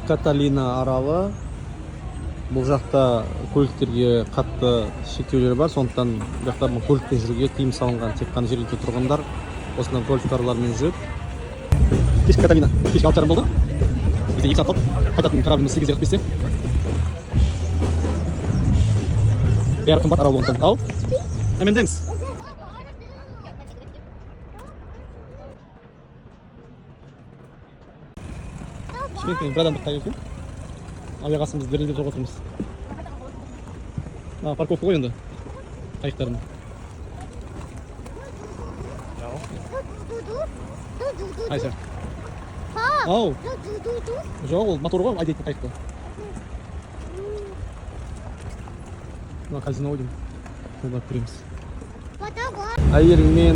Каталина аралы. Бұл жақта көліктерге қатты шектеулер бар, сондықтан бұл жақта көлікпен жүруге тыйым салынған. Тек қана жергілікті тұрғындар осындай көлік карлармен жүреді. Кешкі Каталина, кешкі 6:30 болды. Бізде 2 сағат қалды. Қайтатын корабліміз 8-де 45-те. Бәрі қымбат арал болғандықтан. Ал, әмендеңіз. Кішкене бір адамдық қайыр екен. Аяғасымыз дірілдеп тұрып отырмыз. Парковка ғой енді қайықтардың. Қайсы? Ау. Жоқ, ол мотор ғой, айдайтын қайықта. Казино ойдым. Онда көреміз. Әйеліңмен